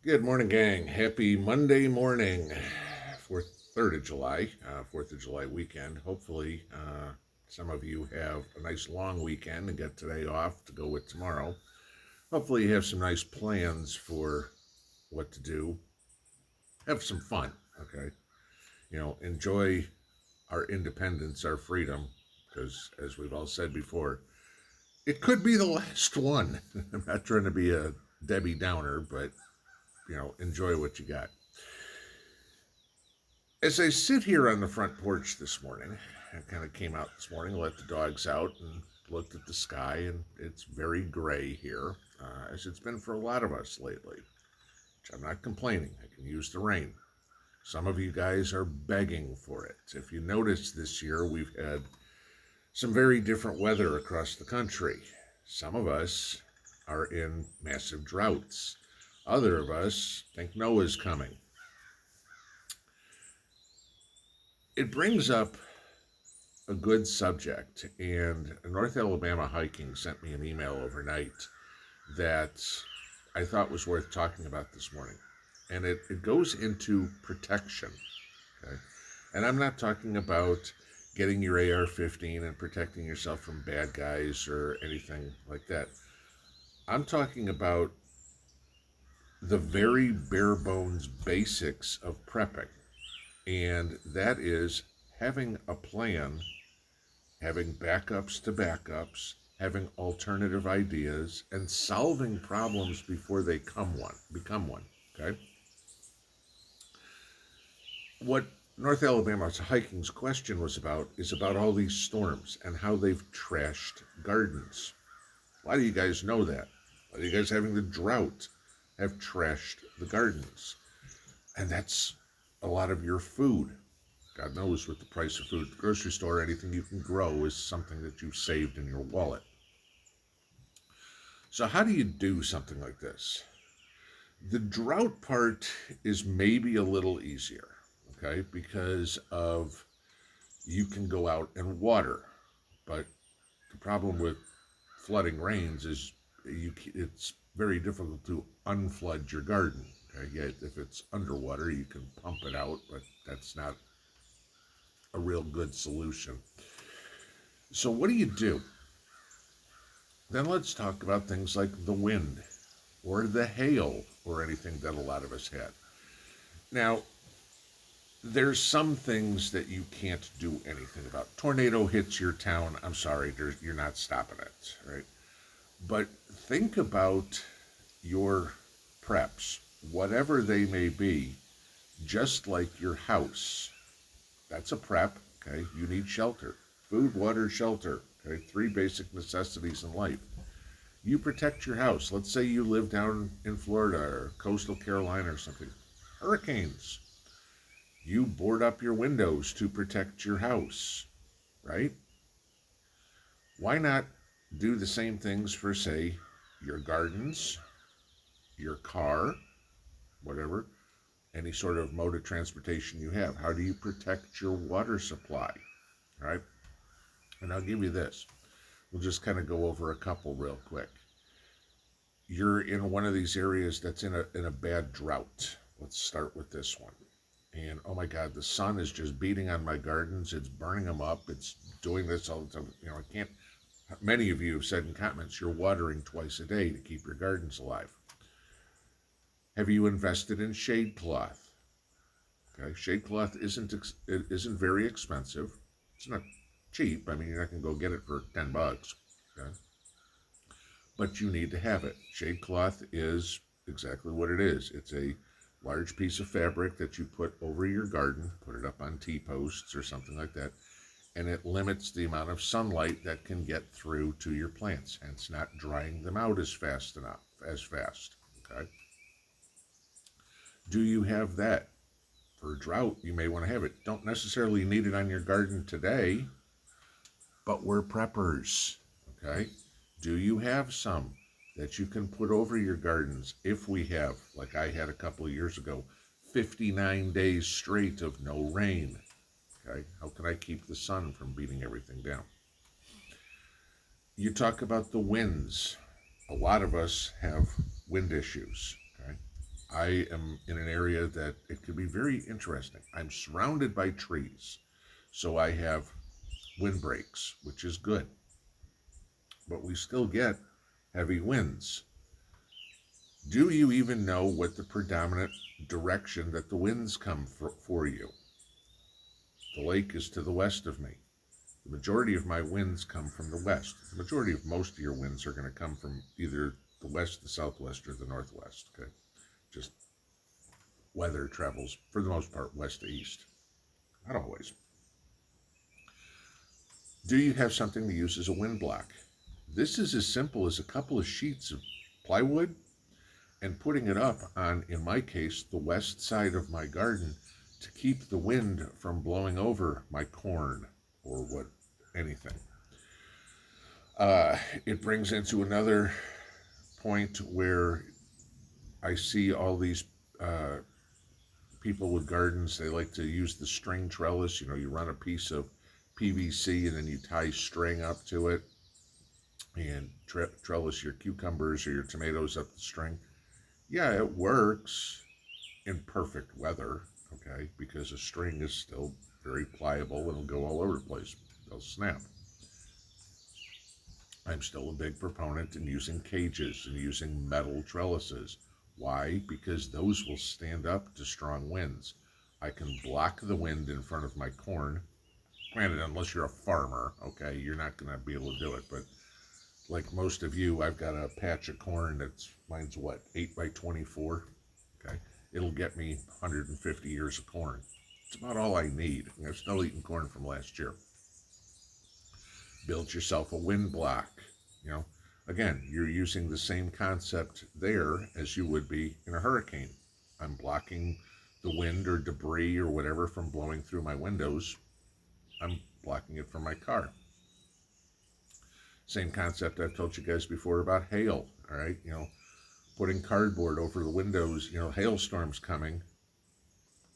Good morning, gang. Happy Monday morning, 3rd of July, 4th of July weekend. Hopefully, some of you have a nice long weekend and get today off to go with tomorrow. Hopefully, you have some nice plans for what to do. Have some fun, okay? Enjoy our independence, our freedom, because as we've all said before, it could be the last one. I'm not trying to be a Debbie Downer, but, enjoy what you got. As I sit here on the front porch this morning, I kind of came out this morning, let the dogs out, and looked at the sky, and it's very gray here, as it's been for a lot of us lately. Which I'm not complaining. I can use the rain. Some of you guys are begging for it. If you notice this year, we've had some very different weather across the country. Some of us are in massive droughts. Other of us think Noah's coming. It brings up a good subject, and North Alabama Hiking sent me an email overnight that I thought was worth talking about this morning. And it goes into protection. Okay? And I'm not talking about getting your AR-15 and protecting yourself from bad guys or anything like that. I'm talking about the very bare bones basics of prepping. And that is having a plan, having backups to backups, having alternative ideas, and solving problems before they become one. Okay? What North Alabama's Hiking's question was about is about all these storms and how they've trashed gardens. A lot of you guys know that. A lot of you guys having the drought have trashed the gardens. And that's a lot of your food. God knows with the price of food at the grocery store, anything you can grow is something that you've saved in your wallet. So how do you do something like this? The drought part is maybe a little easier, okay, because of you can go out and water. But the problem with flooding rains is it's very difficult to unflood your garden. Okay, yeah, if it's underwater, you can pump it out, but that's not a real good solution. So what do you do? Then let's talk about things like the wind or the hail or anything that a lot of us had. Now, there's some things that you can't do anything about. Tornado hits your town, I'm sorry, you're not stopping it, right? But think about your preps, whatever they may be, just like your house. That's a prep, okay? You need shelter. Food, water, shelter, okay? 3 basic necessities in life. You protect your house. Let's say you live down in Florida or coastal Carolina or something. Hurricanes. You board up your windows to protect your house, right? Why not do the same things for, say, your gardens, your car, whatever, any sort of mode of transportation you have? How do you protect your water supply, right? And I'll give you this. We'll just kind of go over a couple real quick. You're in one of these areas that's in a bad drought. Let's start with this one. And oh my God, the sun is just beating on my gardens. It's burning them up. It's doing this all the time. I can't. Many of you have said in comments you're watering twice a day to keep your gardens alive. Have you invested in shade cloth? Okay, shade cloth isn't very expensive. It's not cheap. I mean, you're not gonna go get it for $10. Okay? But you need to have it. Shade cloth is exactly what it is. It's a large piece of fabric that you put over your garden, put it up on T-posts or something like that, and it limits the amount of sunlight that can get through to your plants, hence not drying them out as fast. Okay? Do you have that? For drought, you may want to have it. Don't necessarily need it on your garden today, but we're preppers, okay? Do you have some that you can put over your gardens if we have, like I had a couple of years ago, 59 days straight of no rain? Okay, how can I keep the sun from beating everything down? You talk about the winds. A lot of us have wind issues, okay? I am in an area that it could be very interesting. I'm surrounded by trees, so I have windbreaks, which is good, but we still get heavy winds. Do you even know what the predominant direction that the winds come for you? The lake is to the west of me. The majority of my winds come from the west. The majority of most of your winds are going to come from either the west, the southwest, or the northwest. Okay, just weather travels for the most part west to east. Not always. Do you have something to use as a wind block? This is as simple as a couple of sheets of plywood and putting it up on, in my case, the west side of my garden to keep the wind from blowing over my corn or what anything. It brings into another point where I see all these people with gardens. They like to use the string trellis. You know, you run a piece of PVC and then you tie string up to it and trellis your cucumbers or your tomatoes up the string. Yeah, it works in perfect weather, okay, because a string is still very pliable and it'll go all over the place. They'll snap. I'm still a big proponent in using cages and using metal trellises. Why? Because those will stand up to strong winds. I can block the wind in front of my corn. Granted, unless you're a farmer, okay, you're not going to be able to do it. But like most of you, I've got a patch of corn mine's what, 8 by 24? Okay, it'll get me 150 years of corn. It's about all I need. I'm still eating corn from last year. Build yourself a wind block. You know, again, you're using the same concept there as you would be in a hurricane. I'm blocking the wind or debris or whatever from blowing through my windows. I'm blocking it from my car. Same concept I've told you guys before about hail. All right, you know, putting cardboard over the windows. You know, hailstorms coming.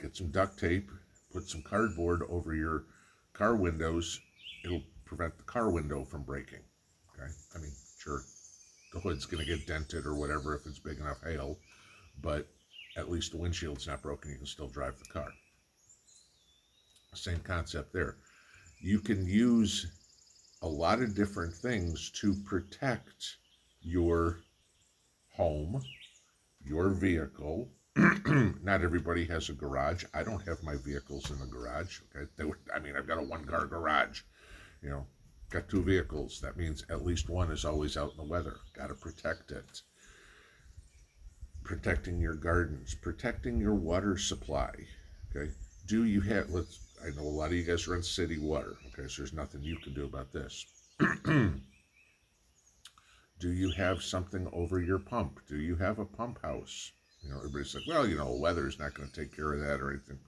Get some duct tape, put some cardboard over your car windows. It'll prevent the car window from breaking. Okay, I mean, sure, the hood's going to get dented or whatever if it's big enough hail, but at least the windshield's not broken. You can still drive the car. Same concept there. You can use a lot of different things to protect your home, your vehicle. Not everybody has a garage. I don't have my vehicles in the garage. Okay, I've got a one-car garage. You know, got 2 vehicles. That means at least one is always out in the weather. Got to protect it. Protecting your gardens, protecting your water supply. Okay, do you have? I know a lot of you guys run city water. Okay, so there's nothing you can do about this. Do you have something over your pump? Do you have a pump house? You know, everybody's like, well, you know, weather's not going to take care of that or anything.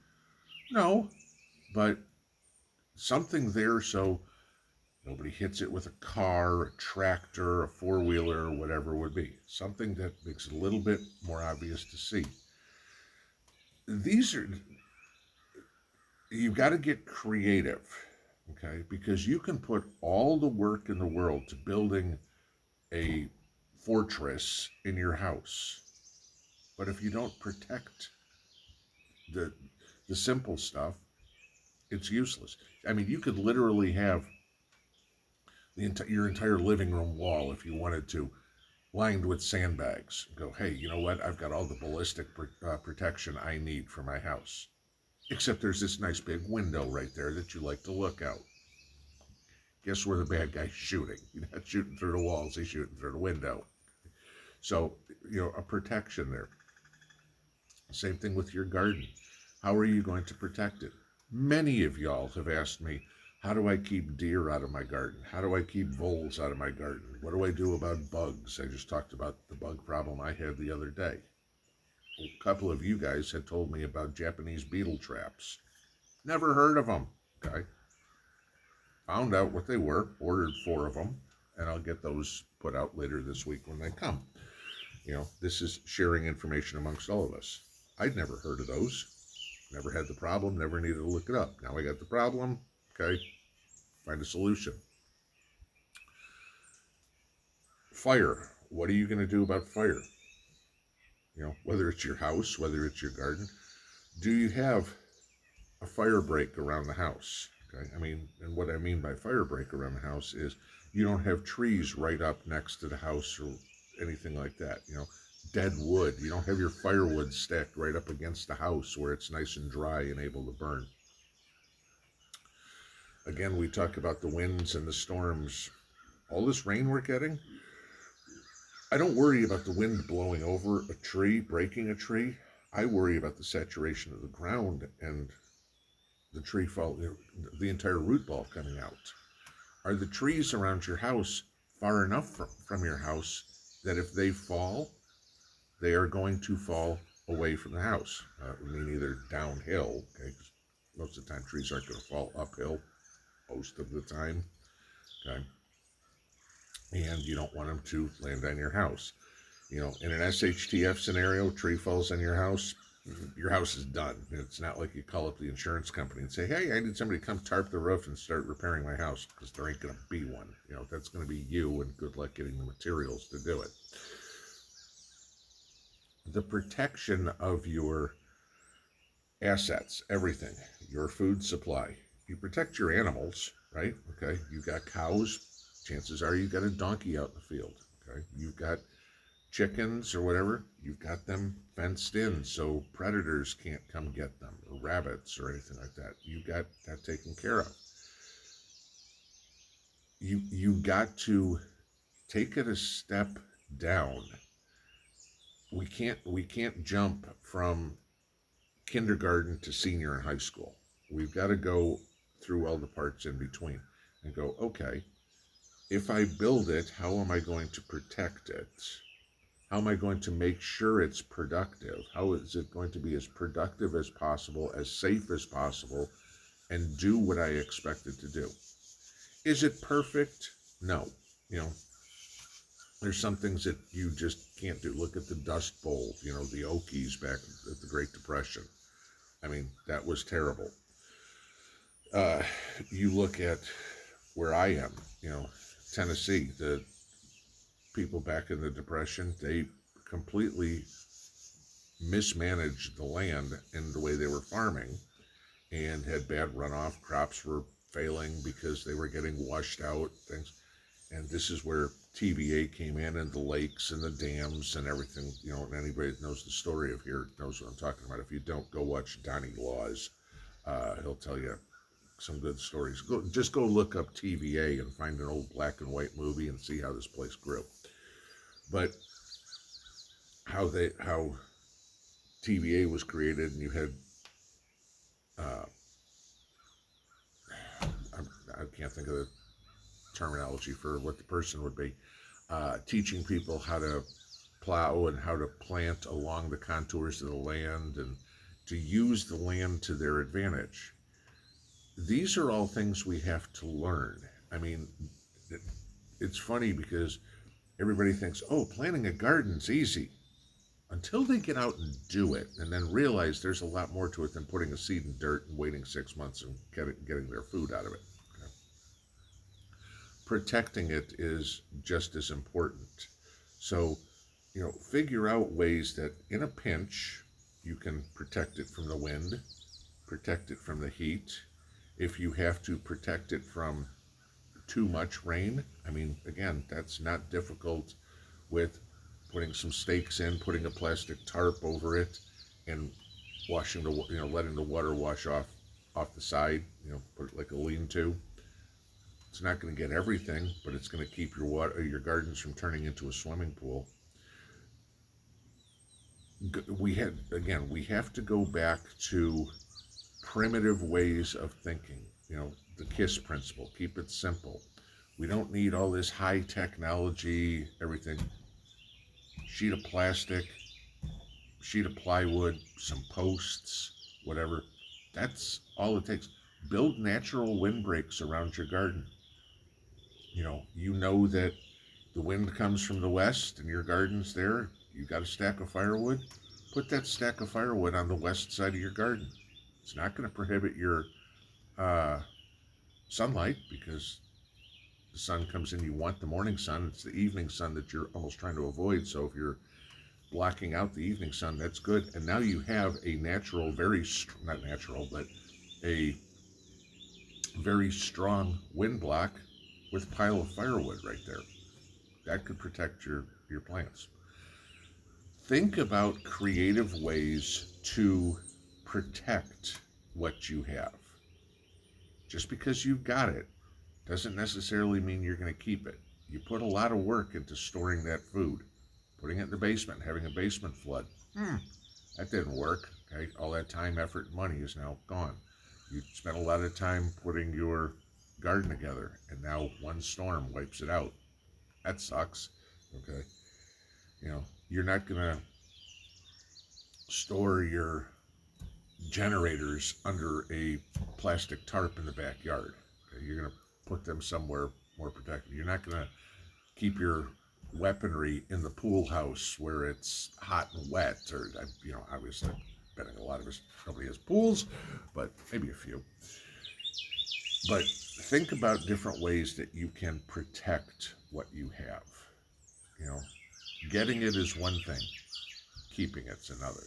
No, but something there so nobody hits it with a car, a tractor, a four-wheeler, or whatever it would be. Something that makes it a little bit more obvious to see. You've got to get creative, okay? Because you can put all the work in the world to building a fortress in your house. But if you don't protect the simple stuff, it's useless. I mean, you could literally have your entire living room wall, if you wanted to, lined with sandbags. Go, hey, you know what? I've got all the ballistic protection I need for my house. Except there's this nice big window right there that you like to look out. Guess where the bad guy's shooting? He's not shooting through the walls, he's shooting through the window. So, you know, a protection there. Same thing with your garden. How are you going to protect it? Many of y'all have asked me, how do I keep deer out of my garden? How do I keep voles out of my garden? What do I do about bugs? I just talked about the bug problem I had the other day. A couple of you guys had told me about Japanese beetle traps. Never heard of them. Okay. Found out what they were, ordered 4 of them, and I'll get those put out later this week when they come. You know, this is sharing information amongst all of us. I'd never heard of those. Never had the problem, never needed to look it up. Now I got the problem, okay, find a solution. Fire. What are you going to do about fire? whether it's your house, whether it's your garden. Do you have a fire break around the house? Okay, I mean, and what I mean by fire break around the house is you don't have trees right up next to the house or anything like that. Dead wood. You don't have your firewood stacked right up against the house where it's nice and dry and able to burn. Again, we talk about the winds and the storms. All this rain we're getting, I don't worry about the wind blowing over a tree, breaking a tree. I worry about the saturation of the ground and the tree fall, the entire root ball coming out. Are the trees around your house far enough from your house that if they fall, they are going to fall away from the house? I mean, either downhill, okay, 'cause most of the time trees aren't going to fall uphill, most of the time, okay, and you don't want them to land on your house. In an SHTF scenario, tree falls on your house is done. It's not like you call up the insurance company and say, hey, I need somebody to come tarp the roof and start repairing my house, because there ain't going to be one. That's going to be you, and good luck getting the materials to do it. The protection of your assets, everything, your food supply. You protect your animals, right? Okay, you've got cows. Chances are you've got a donkey out in the field. Okay, you've got chickens or whatever, you've got them fenced in so predators can't come get them, or rabbits or anything like that. You've got that taken care of. You got to take it a step down. We can't jump from kindergarten to senior in high school. We've got to go through all the parts in between and go, okay, if I build it, how am I going to protect it? How am I going to make sure it's productive? How is it going to be as productive as possible, as safe as possible, and do what I expect it to do? Is it perfect? No. There's some things that you just can't do. Look at the Dust Bowl, the Okies back at the Great Depression. I mean, that was terrible. You look at where I am, Tennessee, the people back in the Depression, they completely mismanaged the land in the way they were farming and had bad runoff. Crops were failing because they were getting washed out, things. And this is where TVA came in, and the lakes and the dams and everything, and anybody that knows the story of here knows what I'm talking about. If you don't, go watch Donnie Laws. He'll tell you some good stories. Just go look up TVA and find an old black and white movie and see how this place grew. But how TVA was created, and you had I can't think of the terminology for what the person would be, teaching people how to plow and how to plant along the contours of the land and to use the land to their advantage. These are all things we have to learn. I mean, it's funny because everybody thinks, oh, planting a garden's easy, until they get out and do it and then realize there's a lot more to it than putting a seed in dirt and waiting 6 months and getting their food out of it. Okay? Protecting it is just as important. So, figure out ways that in a pinch you can protect it from the wind, protect it from the heat. If you have to protect it from too much rain, I mean, again, that's not difficult with putting some stakes in, putting a plastic tarp over it, and letting the water wash off the side. Put it like a lean-to. It's not going to get everything, but it's going to keep your gardens from turning into a swimming pool. We have to go back to primitive ways of thinking. The KISS principle. Keep it simple. We don't need all this high technology, everything. Sheet of plastic, sheet of plywood, some posts, whatever. That's all it takes. Build natural windbreaks around your garden. You know that the wind comes from the west and your garden's there. You got a stack of firewood. Put that stack of firewood on the west side of your garden. It's not going to prohibit your sunlight, because the sun comes in. You want the morning sun. It's the evening sun that you're almost trying to avoid. So if you're blocking out the evening sun, that's good. And now you have a natural, not natural, but a very strong wind block with a pile of firewood right there. That could protect your plants. Think about creative ways to protect what you have. Just because you've got it doesn't necessarily mean you're going to keep it. You put a lot of work into storing that food, putting it in the basement, having a basement flood. That didn't work. Okay, all that time, effort, and money is now gone. You spent a lot of time putting your garden together, and now one storm wipes it out. That sucks. Okay, you're not gonna store your generators under a plastic tarp in the backyard. Okay? You're gonna put them somewhere more protected. You're not gonna keep your weaponry in the pool house where it's hot and wet, or obviously, betting a lot of us, nobody has pools, but maybe a few. But think about different ways that you can protect what you have. Getting it is one thing, keeping it's another.